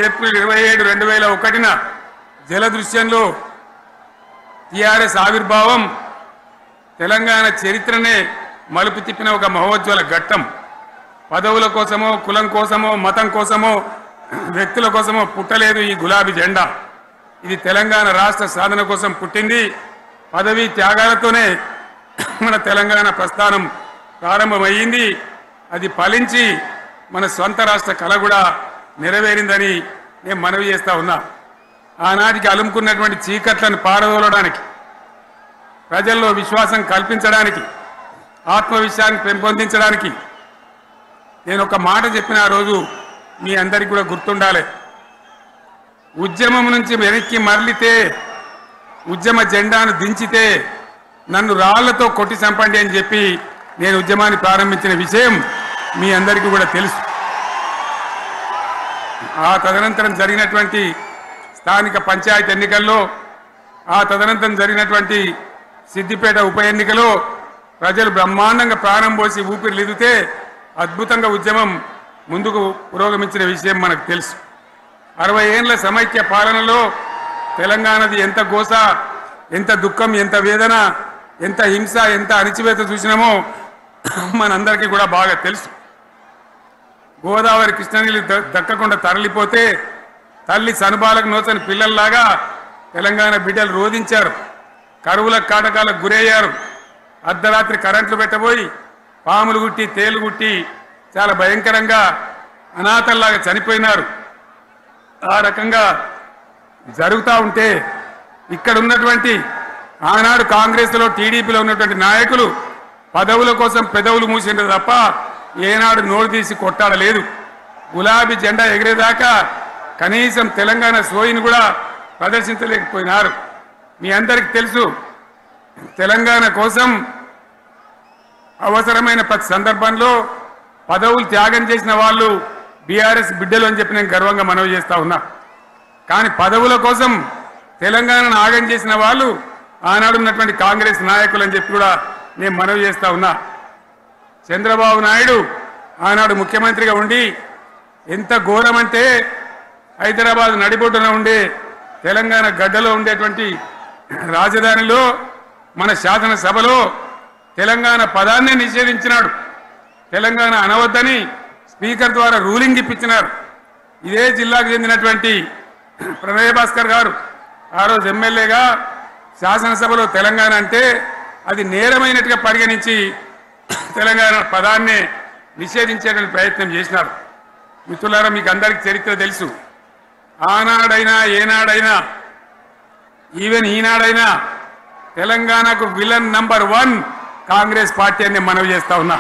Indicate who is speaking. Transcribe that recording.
Speaker 1: April 27, 2001న జలదృశ్యంలో TRS ఆవిర్భావం తెలంగాణ చరిత్రనే మలుపు తిప్పిన ఒక మహోజ్వల ఘట్టం. పదవుల కోసమో, కులం కోసమో, మతం కోసమో, వ్యక్తుల కోసమో పుట్టలేదు ఈ గులాబీ జెండా. ఇది తెలంగాణ రాష్ట్ర సాధన కోసం పుట్టింది. పదవీ త్యాగాలతోనే మన తెలంగాణ ప్రస్థానం ప్రారంభమైంది. అది ఫలించి మన సొంత రాష్ట్ర కళ కూడా నెరవేరిందని నేను మనవి చేస్తా ఉన్నా. ఆనాటికి అలుముకున్నటువంటి చీకట్లను పారదోలడానికి, ప్రజల్లో విశ్వాసం కల్పించడానికి, ఆత్మవిశ్వాసాన్ని పెంపొందించడానికి నేను ఒక మాట చెప్పిన ఆ రోజు మీ అందరికీ కూడా గుర్తుండాలి. ఉద్యమం నుంచి వెనక్కి మరలితే, ఉద్యమ జెండాను దించితే నన్ను రాళ్లతో కొట్టి చంపండి అని చెప్పి నేను ఉద్యమాన్ని ప్రారంభించిన విషయం మీ అందరికీ కూడా తెలుసు. ఆ తదనంతరం జరిగినటువంటి స్థానిక పంచాయతీ ఎన్నికల్లో, ఆ తదనంతరం జరిగినటువంటి సిద్దిపేట ఉప ఎన్నికలో ప్రజలు బ్రహ్మాండంగా ప్రాణం పోసి ఊపిరిలిదితే అద్భుతంగా ఉద్యమం ముందుకు పురోగమించిన విషయం మనకు తెలుసు. 60 ఏళ్ల సమైక్య పాలనలో తెలంగాణది ఎంత గోస, ఎంత దుఃఖం, ఎంత వేదన, ఎంత హింస, ఎంత అణిచివేత చూసినామో మనందరికీ కూడా బాగా తెలుసు. గోదావరి కృష్ణనీళ్ళు దక్కకుండా తరలిపోతే తల్లి సనుబాలకు నోచని పిల్లల్లాగా తెలంగాణ బిడ్డలు రోధించారు. కరువుల కాటకాలకు గురయ్యారు. అర్ధరాత్రి కరెంట్లు పెట్టబోయి పాములు గుట్టి, తేలు గుట్టి చాలా భయంకరంగా అనాథల్లాగా చనిపోయినారు. ఆ రకంగా జరుగుతూ ఉంటే ఇక్కడ ఉన్నటువంటి ఆనాడు కాంగ్రెస్లో, టీడీపీలో ఉన్నటువంటి నాయకులు పదవుల కోసం పెదవులు మూసిండ్రు తప్ప ఏనాడు నోరు తీసి కొట్టాడలేదు. గులాబీ జెండా ఎగిరేదాకా కనీసం తెలంగాణ సోయిని కూడా ప్రదర్శించలేకపోయినారు. మీ అందరికీ తెలుసు, తెలంగాణ కోసం అవసరమైన ప్రతి సందర్భంలో పదవులు త్యాగం చేసిన వాళ్ళు బీఆర్ఎస్ బిడ్డలు అని చెప్పి నేను గర్వంగా మనవి చేస్తా ఉన్నా. కానీ పదవుల కోసం తెలంగాణను ఆగం చేసిన వాళ్ళు ఆనాడు ఉన్నటువంటి కాంగ్రెస్ నాయకులు అని చెప్పి కూడా నేను మనవి చేస్తా ఉన్నా. చంద్రబాబు నాయుడు ఆనాడు ముఖ్యమంత్రిగా ఉండి ఎంత ఘోరమంటే హైదరాబాద్ నడిబొడ్డున ఉండే తెలంగాణ గడ్డలో ఉండేటువంటి రాజధానిలో మన శాసనసభలో తెలంగాణ పదాన్నే నిషేధించినాడు. తెలంగాణ అనవద్దని స్పీకర్ ద్వారా రూలింగ్ ఇప్పించినారు. ఇదే జిల్లాకు చెందినటువంటి ప్రణయ్ భాస్కర్ గారు ఆ రోజు ఎమ్మెల్యేగా శాసనసభలో తెలంగాణ అంటే అది నేరమైనట్టుగా పరిగణించి తెలంగాణ పదాన్నే నిషేధించేటువంటి ప్రయత్నం చేసినారు. మిత్రులారా, మీకు అందరికీ చరిత్ర తెలుసు. ఆనాడైనా, ఏనాడైనా, ఈవెన్ ఈనాడైనా తెలంగాణకు విలన్ నంబర్ 1 కాంగ్రెస్ పార్టీ అని మనవి చేస్తా ఉన్నా.